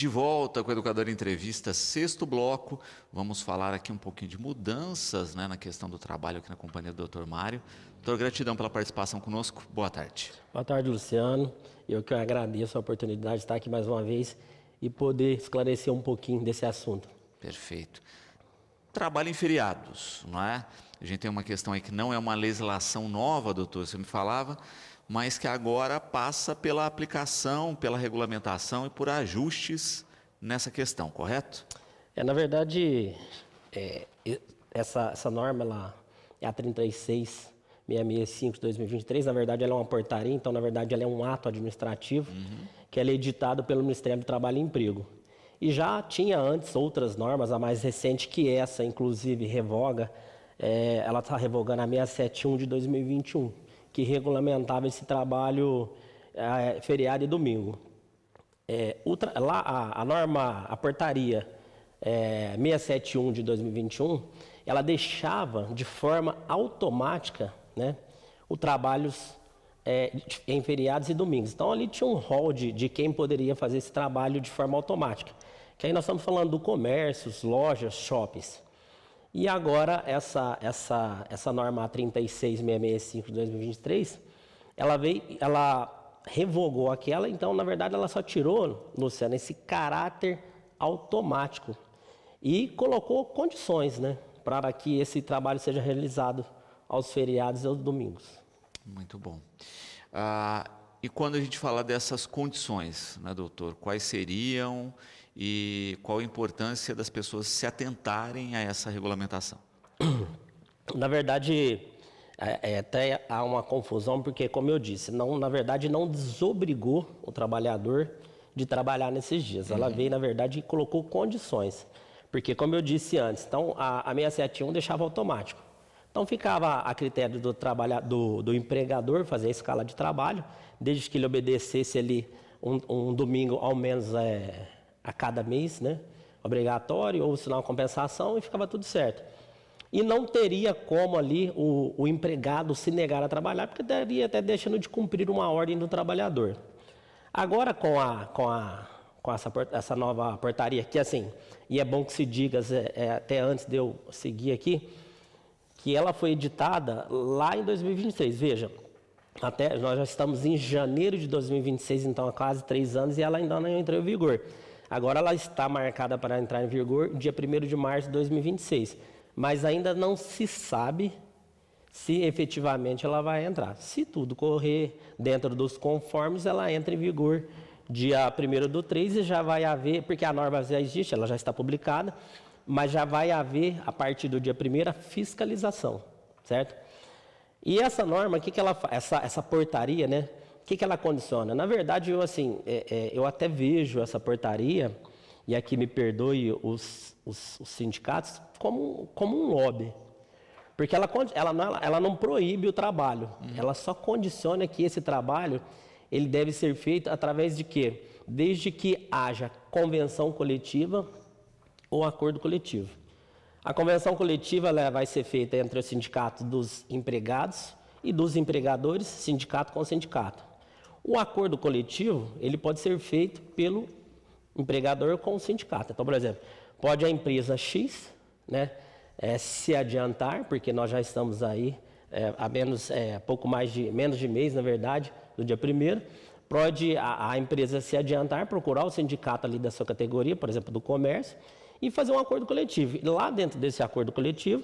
De volta com o Educador Entrevista, sexto bloco. Vamos falar aqui um pouquinho de mudanças, né, na questão do trabalho aqui na companhia do Dr. Mário. Doutor, gratidão pela participação conosco. Boa tarde. Boa tarde, Luciano. Eu que agradeço a oportunidade de estar aqui mais uma vez e poder esclarecer um pouquinho desse assunto. Perfeito. Trabalho em feriados, não é? A gente tem uma questão aí que não é uma legislação nova, doutor, você me falava, mas que agora passa pela aplicação, pela regulamentação e por ajustes nessa questão, correto? Na verdade, essa norma ela é a 36665 de 2023. Na verdade, ela é uma portaria, então, na verdade, ela é um ato administrativo que ela é editado pelo Ministério do Trabalho e Emprego. E já tinha antes outras normas, a mais recente que essa, inclusive, revoga, ela está revogando a 671 de 2021, que regulamentava esse trabalho feriado e domingo. A portaria 671 de 2021, ela deixava de forma automática, né, o trabalhos em feriados e domingos. Então ali tinha um rol de quem poderia fazer esse trabalho de forma automática. Que aí nós estamos falando do comércio, lojas, shoppings. E agora essa norma 36665 de 2023, ela revogou aquela, então na verdade ela só tirou, Luciano, esse caráter automático e colocou condições, né, para que esse trabalho seja realizado aos feriados e aos domingos. Muito bom. E quando a gente fala dessas condições, né, doutor, quais seriam e qual a importância das pessoas se atentarem a essa regulamentação? Na verdade, até há uma confusão, porque, como eu disse, na verdade não desobrigou o trabalhador de trabalhar nesses dias. Ela veio, na verdade, e colocou condições. Porque, como eu disse antes, então, a 671 deixava automático. Então, ficava a critério do empregador fazer a escala de trabalho, desde que ele obedecesse ali um domingo, ao menos a cada mês, né, obrigatório, ou sinal de compensação, e ficava tudo certo. E não teria como ali o empregado se negar a trabalhar, porque estaria até deixando de cumprir uma ordem do trabalhador. Agora, com essa nova portaria, que assim, e é bom que se diga, até antes de eu seguir aqui, que ela foi editada lá em 2026. Veja, até nós já estamos em janeiro de 2026, então há quase 3 anos, e ela ainda não entrou em vigor. Agora ela está marcada para entrar em vigor dia 1º de março de 2026, mas ainda não se sabe se efetivamente ela vai entrar. Se tudo correr dentro dos conformes, ela entra em vigor dia 1º/3 e já vai haver, porque a norma já existe, ela já está publicada, mas já vai haver, a partir do dia 1º, a fiscalização, certo? E essa norma, o que ela faz? Essa portaria, né? O que ela condiciona? Na verdade, eu até vejo essa portaria, e aqui me perdoe os sindicatos, como um lobby. Porque ela não proíbe o trabalho, ela só condiciona que esse trabalho ele deve ser feito através de quê? Desde que haja convenção coletiva ou acordo coletivo. A convenção coletiva ela vai ser feita entre o sindicato dos empregados e dos empregadores, sindicato com sindicato. O acordo coletivo ele pode ser feito pelo empregador com o sindicato. Então, por exemplo, pode a empresa X, né, se adiantar, porque nós já estamos aí há menos de mês, na verdade, do dia 1º, pode a empresa se adiantar, procurar o sindicato ali da sua categoria, por exemplo, do comércio, e fazer um acordo coletivo. E lá dentro desse acordo coletivo,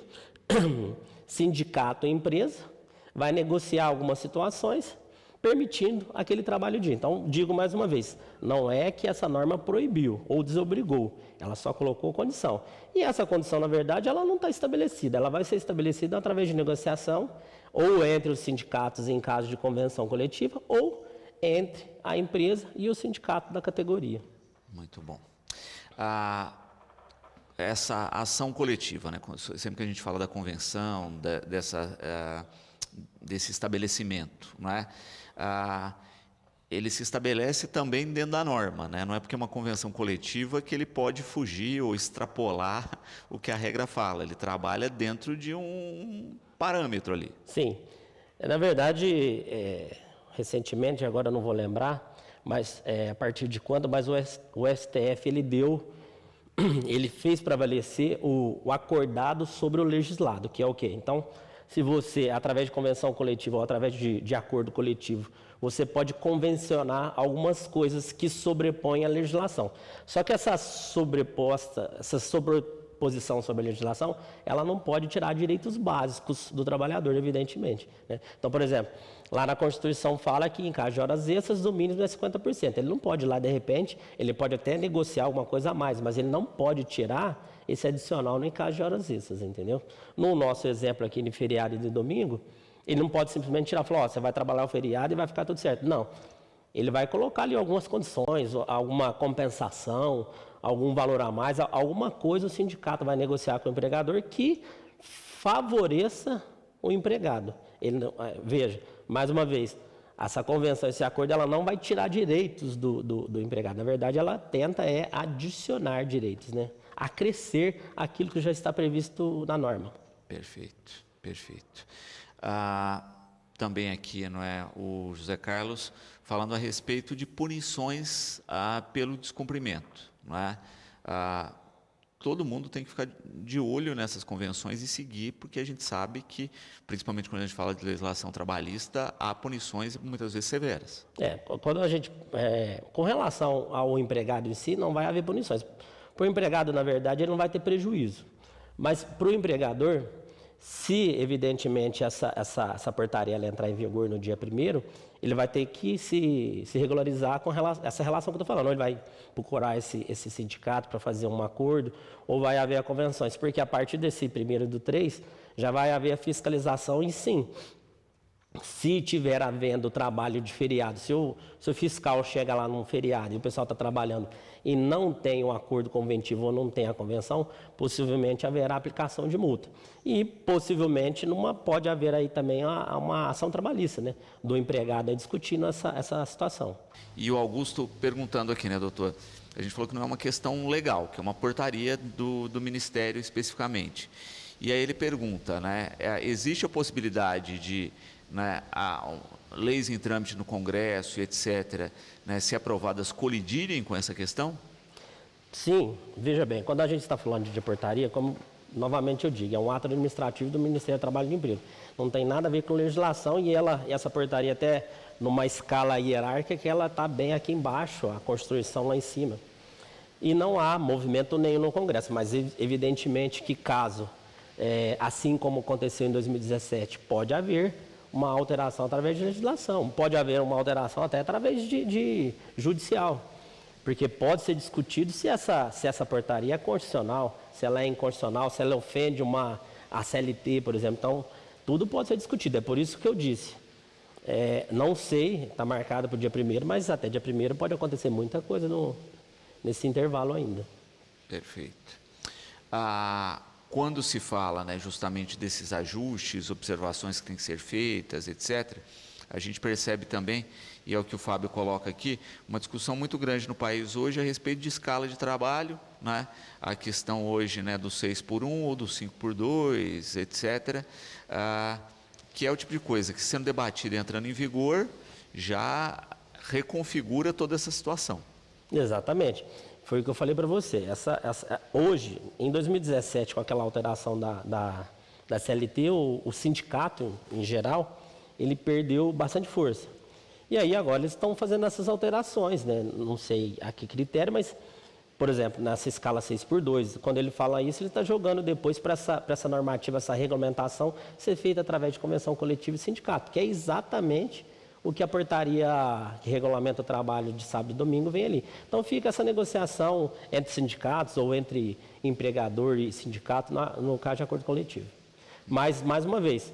sindicato e empresa vai negociar algumas situações, permitindo aquele trabalho dia. Então, digo mais uma vez, não é que essa norma proibiu ou desobrigou, ela só colocou condição. E essa condição, na verdade, ela não está estabelecida, ela vai ser estabelecida através de negociação, ou entre os sindicatos em caso de convenção coletiva, ou entre a empresa e o sindicato da categoria. Muito bom. Essa ação coletiva, né? Sempre que a gente fala da convenção, desse estabelecimento, não é? Ele se estabelece também dentro da norma, né? Não é porque é uma convenção coletiva que ele pode fugir ou extrapolar o que a regra fala. Ele trabalha dentro de um parâmetro ali. Sim. Na verdade, recentemente, agora eu não vou lembrar, mas a partir de quando, mas o STF ele fez prevalecer o acordado sobre o legislado, que é o quê? Então, se você, através de convenção coletiva ou através de acordo coletivo, você pode convencionar algumas coisas que sobrepõem a legislação. Só que essa sobreposição sobre a legislação, ela não pode tirar direitos básicos do trabalhador, evidentemente, né? Então, por exemplo, lá na Constituição fala que em caso de horas extras, o mínimo é 50%. Ele não pode ir lá, de repente, ele pode até negociar alguma coisa a mais, mas ele não pode tirar esse adicional em caso de horas extras, entendeu? No nosso exemplo aqui de feriado e de domingo, ele não pode simplesmente tirar e falar, você vai trabalhar o feriado e vai ficar tudo certo. Não. Ele vai colocar ali algumas condições, alguma compensação, algum valor a mais, alguma coisa o sindicato vai negociar com o empregador que favoreça o empregado. Veja, mais uma vez, essa convenção, esse acordo, ela não vai tirar direitos do empregado. Na verdade, ela tenta adicionar direitos, né? Acrescer aquilo que já está previsto na norma. Perfeito, perfeito. Também aqui, não é, o José Carlos falando a respeito de punições pelo descumprimento, não é? Todo mundo tem que ficar de olho nessas convenções e seguir, porque a gente sabe que, principalmente quando a gente fala de legislação trabalhista, há punições muitas vezes severas. Quando a gente, com relação ao empregado em si, não vai haver punições. Para o empregado, na verdade, ele não vai ter prejuízo. Mas para o empregador, se evidentemente essa portaria ela entrar em vigor no dia 1º, ele vai ter que se regularizar com essa relação que eu estou falando. Ou ele vai procurar esse sindicato para fazer um acordo, ou vai haver convenções, porque a partir desse 1º/3 já vai haver a fiscalização e sim. Se tiver havendo trabalho de feriado, se o fiscal chega lá num feriado e o pessoal está trabalhando e não tem um acordo conventivo ou não tem a convenção, possivelmente haverá aplicação de multa. E possivelmente pode haver aí também uma ação trabalhista, né, do empregado aí discutindo essa situação. E o Augusto perguntando aqui, né, doutor? A gente falou que não é uma questão legal, que é uma portaria do Ministério especificamente. E aí ele pergunta, né, existe a possibilidade de, né, leis em trâmite no Congresso e etc., né, se aprovadas, colidirem com essa questão? Sim, veja bem, quando a gente está falando de portaria, como novamente eu digo, é um ato administrativo do Ministério do Trabalho e do Emprego. Não tem nada a ver com legislação e essa portaria até numa escala hierárquica que ela está bem aqui embaixo, a Constituição lá em cima. E não há movimento nenhum no Congresso, mas evidentemente que caso, assim como aconteceu em 2017, pode haver uma alteração através de legislação, pode haver uma alteração até através de judicial, porque pode ser discutido se essa portaria é constitucional, se ela é inconstitucional, se ela ofende a CLT, por exemplo. Então, tudo pode ser discutido, é por isso que eu disse. Não sei, está marcado para o dia 1º, mas até dia 1º pode acontecer muita coisa nesse intervalo ainda. Perfeito. Quando se fala, né, justamente desses ajustes, observações que têm que ser feitas, etc., a gente percebe também, e é o que o Fábio coloca aqui, uma discussão muito grande no país hoje a respeito de escala de trabalho, né? A questão hoje, né, do 6x1 ou do 5x2, etc., que é o tipo de coisa que, sendo debatida e entrando em vigor, já reconfigura toda essa situação. Exatamente. Foi o que eu falei para você. Hoje, em 2017, com aquela alteração da CLT, o sindicato, em geral, ele perdeu bastante força. E aí, agora, eles estão fazendo essas alterações, né? Não sei a que critério, mas, por exemplo, nessa escala 6x2, quando ele fala isso, ele está jogando depois para essa normativa, essa regulamentação ser feita através de convenção coletiva e sindicato, que é exatamente o que a portaria que regulamenta o trabalho de sábado e domingo vem ali. Então fica essa negociação entre sindicatos ou entre empregador e sindicato no caso de acordo coletivo. Mas, mais uma vez,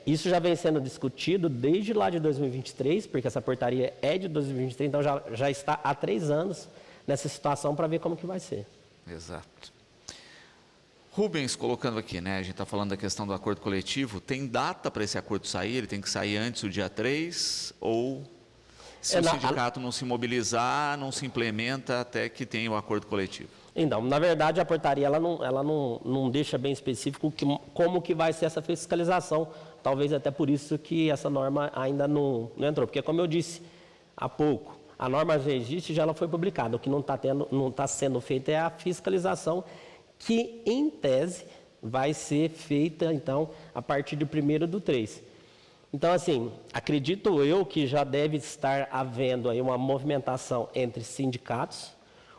isso já vem sendo discutido desde lá de 2023, porque essa portaria é de 2023, então já está há 3 anos nessa situação para ver como que vai ser. Exato. Rubens colocando aqui, né? A gente está falando da questão do acordo coletivo. Tem data para esse acordo sair? Ele tem que sair antes do dia 3? Ou se o sindicato não se mobilizar, não se implementa até que tenha o acordo coletivo? Então, na verdade, a portaria ela não deixa bem específico como que vai ser essa fiscalização. Talvez até por isso que essa norma ainda não entrou. Porque, como eu disse há pouco, A norma já existe, já ela foi publicada. O que não está sendo feito é a fiscalização, que em tese vai ser feita, então, a partir do 1º/3. Então, assim, acredito eu que já deve estar havendo aí uma movimentação entre sindicatos,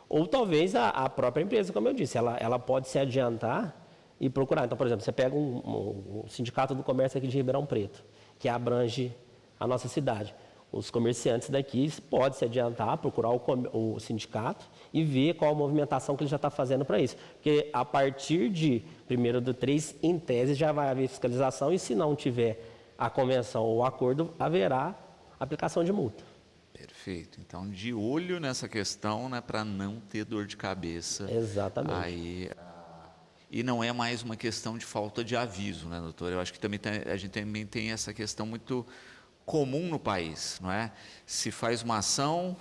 ou talvez a própria empresa, como eu disse, ela pode se adiantar e procurar. Então, por exemplo, você pega o Sindicato do Comércio aqui de Ribeirão Preto, que abrange a nossa cidade. Os comerciantes daqui podem se adiantar, procurar o sindicato e ver qual a movimentação que ele já está fazendo para isso. Porque a partir de 1º/3, em tese, já vai haver fiscalização e se não tiver a convenção ou o acordo, haverá aplicação de multa. Perfeito. Então, de olho nessa questão, né, para não ter dor de cabeça. Exatamente. Aí, e não é mais uma questão de falta de aviso, né, doutor? Eu acho que também a gente também tem essa questão muito comum no país, não é? Se faz uma ação,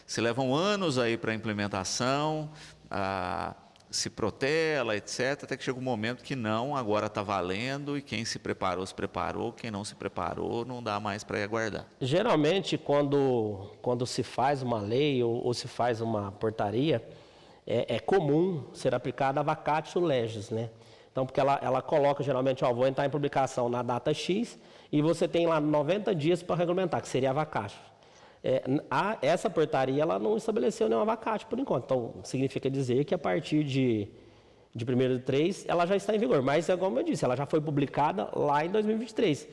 se levam anos aí para a implementação, se protela, etc., até que chega um momento que não, agora está valendo e quem se preparou, quem não se preparou, não dá mais para ir aguardar. Geralmente, quando se faz uma lei ou se faz uma portaria, é comum ser aplicada a vacatio legis, né? Então, porque ela coloca geralmente, vou entrar em publicação na data X e você tem lá 90 dias para regulamentar, que seria a vacatio. Essa portaria ela não estabeleceu nenhuma vacatio por enquanto. Então, significa dizer que a partir de 1º/3 ela já está em vigor. Mas, como eu disse, ela já foi publicada lá em 2023.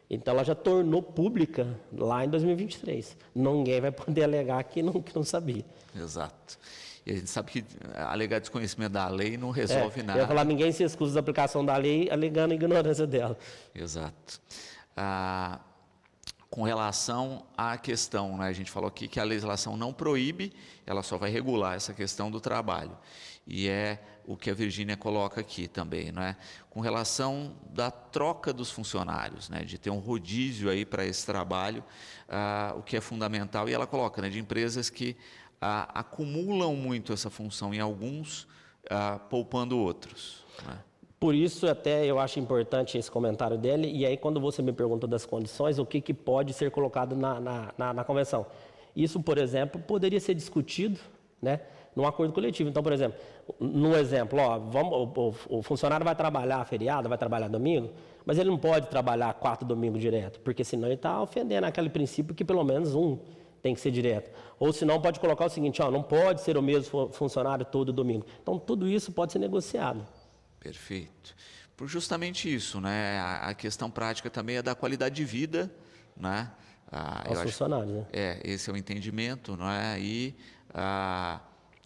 Então, ela já tornou pública lá em 2023. Ninguém vai poder alegar que não sabia. Exato. E a gente sabe que alegar desconhecimento da lei não resolve nada. Eu ia falar, ninguém se excusa da aplicação da lei alegando a ignorância dela. Exato. Com relação à questão, né, a gente falou aqui que a legislação não proíbe, ela só vai regular essa questão do trabalho. E é o que a Virgínia coloca aqui também, não é? Com relação da troca dos funcionários, né, de ter um rodízio aí para esse trabalho, o que é fundamental, e ela coloca, né, de empresas que acumulam muito essa função em alguns, poupando outros, né? Por isso, até eu acho importante esse comentário dele. E aí, quando você me perguntou das condições, o que pode ser colocado na convenção? Isso, por exemplo, poderia ser discutido, né, num acordo coletivo. Então, por exemplo, no exemplo, o funcionário vai trabalhar feriado, vai trabalhar domingo, mas ele não pode trabalhar 4 domingos direto, porque senão ele está ofendendo aquele princípio que pelo menos um tem que ser direto. Ou senão pode colocar o seguinte, não pode ser o mesmo funcionário todo domingo. Então, tudo isso pode ser negociado. Perfeito. Por justamente isso, né? A questão prática também é da qualidade de vida, né? Aos funcionários, né? Esse é o entendimento, não é? E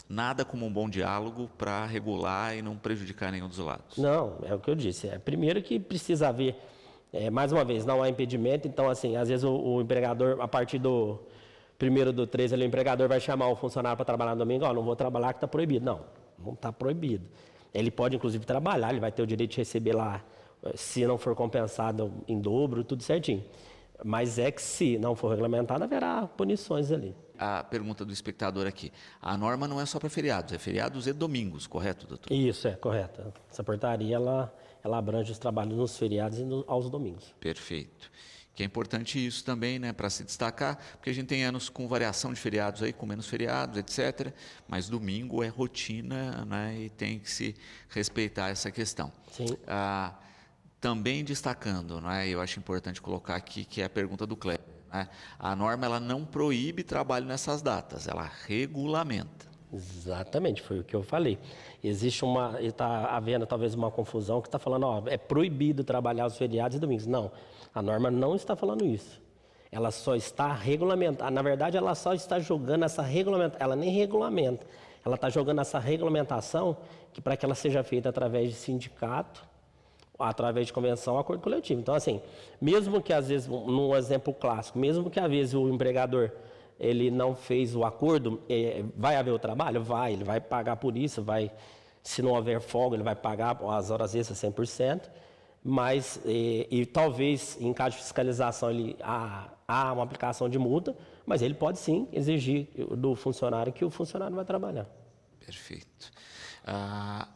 nada como um bom diálogo para regular e não prejudicar nenhum dos lados. Não, é o que eu disse. Primeiro que precisa haver, mais uma vez, não há impedimento. Então, assim, às vezes o empregador, a partir do 1º/3, o empregador vai chamar o funcionário para trabalhar no domingo, não vou trabalhar que está proibido. Não está proibido. Ele pode, inclusive, trabalhar, ele vai ter o direito de receber lá, se não for compensado em dobro, tudo certinho. Mas que se não for regulamentado, haverá punições ali. A pergunta do espectador aqui. A norma não é só para feriados, é feriados e domingos, correto, doutor? Isso, correto. Essa portaria, ela abrange os trabalhos nos feriados e aos domingos. Perfeito. Que é importante isso também, né, para se destacar, porque a gente tem anos com variação de feriados aí, com menos feriados, etc. Mas domingo é rotina, né, e tem que se respeitar essa questão. Sim. Também destacando, né, eu acho importante colocar aqui que é a pergunta do Kleber, né, a norma ela não proíbe trabalho nessas datas, ela regulamenta. Exatamente, foi o que eu falei. Está havendo talvez uma confusão que está falando, é proibido trabalhar os feriados e domingos. Não, a norma não está falando isso. Ela só está regulamentando, na verdade ela só está jogando essa regulamentação, ela nem regulamenta, ela está jogando essa regulamentação para que ela seja feita através de sindicato, através de convenção, acordo coletivo. Então, assim, mesmo que às vezes, num exemplo clássico, mesmo que às vezes o empregador ele não fez o acordo, vai haver o trabalho? Vai, ele vai pagar por isso, se não houver folga, ele vai pagar as horas extras 100%, mas, talvez, em caso de fiscalização, há uma aplicação de multa, mas ele pode sim exigir do funcionário que o funcionário vai trabalhar. Perfeito.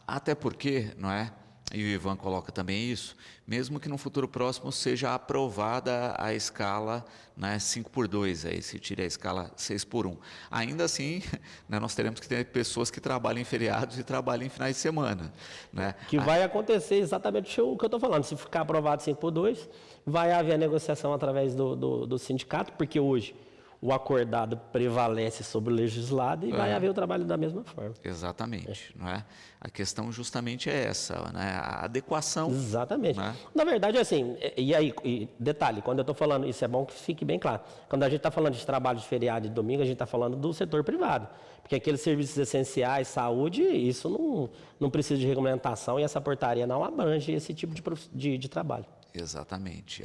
Até porque, não é? e o Ivan coloca também isso, mesmo que no futuro próximo seja aprovada a escala, né, 5x2, aí se tira a escala 6x1. Ainda assim, né, nós teremos que ter pessoas que trabalhem em feriados e trabalhem em finais de semana. Né? Que vai acontecer exatamente o que eu estou falando. Se ficar aprovado 5x2, vai haver a negociação através do sindicato, porque hoje o acordado prevalece sobre o legislado e vai haver o trabalho da mesma forma. Exatamente. Não é? A questão justamente é essa, né? A adequação. Exatamente. Né? Na verdade, assim, e aí, detalhe, quando eu estou falando, isso é bom que fique bem claro. Quando a gente está falando de trabalho de feriado e domingo, a gente está falando do setor privado. Porque aqueles serviços essenciais, saúde, isso não precisa de regulamentação e essa portaria não abrange esse tipo de trabalho. Exatamente.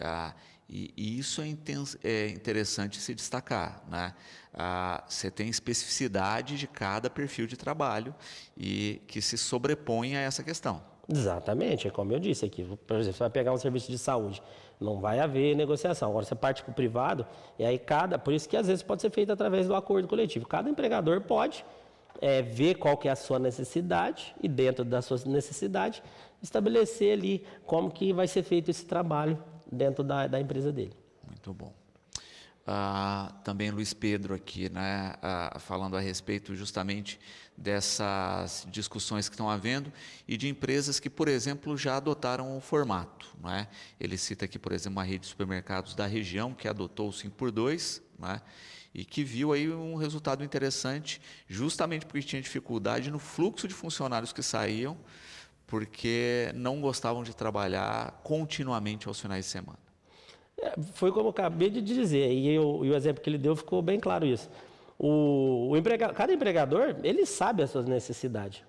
E isso é interessante se destacar. Né? Você tem especificidade de cada perfil de trabalho e que se sobrepõe a essa questão. Exatamente, é como eu disse aqui. Por exemplo, você vai pegar um serviço de saúde, não vai haver negociação. Agora, você parte para o privado, e aí por isso que às vezes pode ser feito através do acordo coletivo. Cada empregador pode ver qual que é a sua necessidade e dentro da sua necessidade estabelecer ali como que vai ser feito esse trabalho dentro da empresa dele. Muito bom. Também Luiz Pedro aqui, né, falando a respeito justamente dessas discussões que estão havendo e de empresas que, por exemplo, já adotaram o formato. Né? Ele cita aqui, por exemplo, uma rede de supermercados da região que adotou o 5x2, né, e que viu aí um resultado interessante, justamente porque tinha dificuldade no fluxo de funcionários que saíam, porque não gostavam de trabalhar continuamente aos finais de semana. Foi como eu acabei de dizer, e o exemplo que ele deu ficou bem claro isso. Cada empregador, ele sabe as suas necessidades.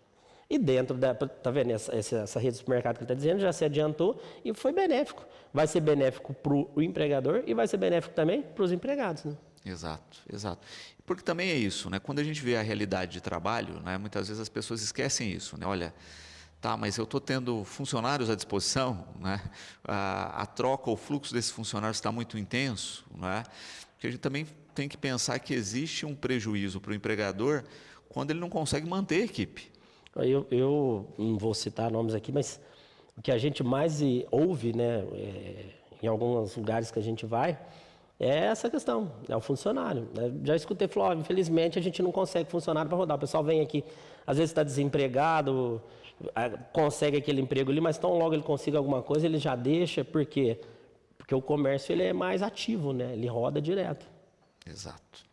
E dentro tá vendo, essa rede de supermercado que ele está dizendo, já se adiantou e foi benéfico. Vai ser benéfico para o empregador e vai ser benéfico também para os empregados. Né? Exato, exato. Porque também é isso, né? Quando a gente vê a realidade de trabalho, né, muitas vezes as pessoas esquecem isso, né? Olha, tá, mas eu estou tendo funcionários à disposição, né? A troca, o fluxo desses funcionários está muito intenso, né? Porque a gente também tem que pensar que existe um prejuízo para o empregador quando ele não consegue manter a equipe. Eu não vou citar nomes aqui, mas o que a gente mais ouve, né, em alguns lugares que a gente vai, é essa questão, é o funcionário. Já escutei falar, infelizmente a gente não consegue funcionário para rodar. O pessoal vem aqui, às vezes está desempregado, consegue aquele emprego ali, mas tão logo ele consiga alguma coisa, ele já deixa, por quê? Porque o comércio ele é mais ativo, né? Ele roda direto. Exato.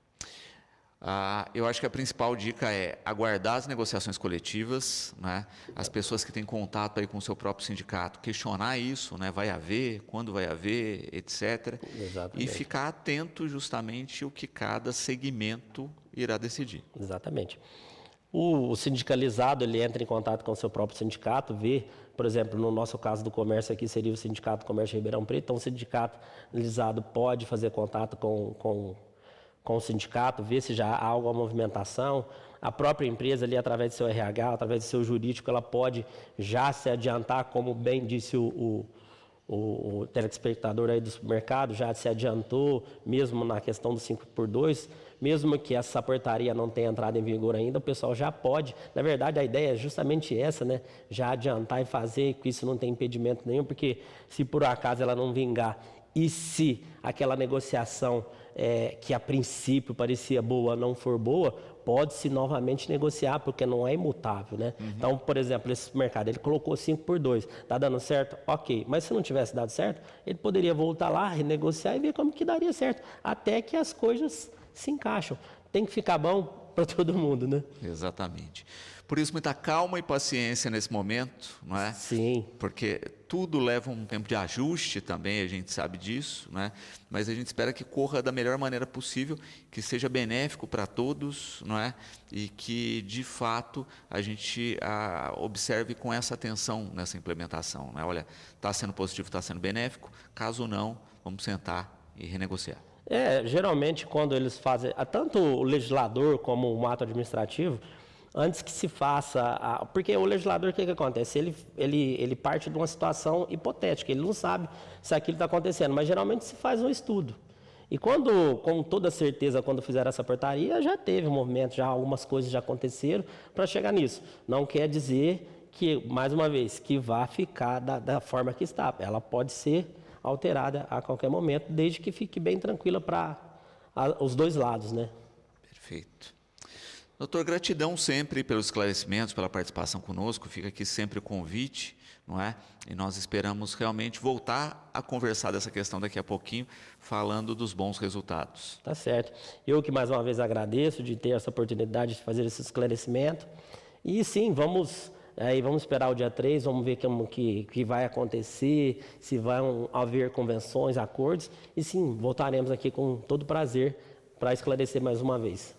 Eu acho que a principal dica é aguardar as negociações coletivas, né? As pessoas que têm contato aí com o seu próprio sindicato, questionar isso, né? Vai haver, quando vai haver, etc. Exatamente. E ficar atento justamente o que cada segmento irá decidir. Exatamente. O sindicalizado, ele entra em contato com o seu próprio sindicato, vê, por exemplo, no nosso caso do comércio aqui, seria o Sindicato Comércio Ribeirão Preto, então o sindicalizado pode fazer contato com o sindicato, ver se já há alguma movimentação. A própria empresa ali, através do seu RH, através do seu jurídico, ela pode já se adiantar, como bem disse o telespectador aí do supermercado, já se adiantou, mesmo na questão do 5x2, mesmo que essa portaria não tenha entrado em vigor ainda, o pessoal já pode. Na verdade, a ideia é justamente essa, né? Já adiantar e fazer, que isso não tem impedimento nenhum, porque se por acaso ela não vingar e se aquela negociação que a princípio parecia boa não for boa, pode-se novamente negociar, porque não é imutável, né? Uhum. Então, por exemplo, esse mercado, ele colocou 5x2, está dando certo? Ok, mas se não tivesse dado certo, ele poderia voltar lá, renegociar e ver como que daria certo, até que as coisas se encaixam. Tem que ficar bom para todo mundo, né? Exatamente. Por isso, muita calma e paciência nesse momento, não é? Sim. Porque tudo leva um tempo de ajuste também, a gente sabe disso, né? Mas a gente espera que corra da melhor maneira possível, que seja benéfico para todos, não é? E que, de fato, a gente observe com essa atenção nessa implementação, né? Olha, está sendo positivo, está sendo benéfico, caso não, vamos sentar e renegociar. Geralmente, quando eles fazem, tanto o legislador como o ato administrativo, antes que se faça... Porque o legislador, o que acontece? Ele parte de uma situação hipotética, ele não sabe se aquilo está acontecendo, mas geralmente se faz um estudo. E com toda certeza, quando fizeram essa portaria, já teve um movimento, já algumas coisas já aconteceram para chegar nisso. Não quer dizer que, mais uma vez, que vá ficar da forma que está. Ela pode ser alterada a qualquer momento, desde que fique bem tranquila para os dois lados, né? Perfeito. Doutor, gratidão sempre pelos esclarecimentos, pela participação conosco. Fica aqui sempre o convite, não é? E nós esperamos realmente voltar a conversar dessa questão daqui a pouquinho, falando dos bons resultados. Tá certo. Eu que mais uma vez agradeço de ter essa oportunidade de fazer esse esclarecimento. E sim, vamos esperar o dia 3, vamos ver como que vai acontecer, se vão haver convenções, acordos. E sim, voltaremos aqui com todo prazer para esclarecer mais uma vez.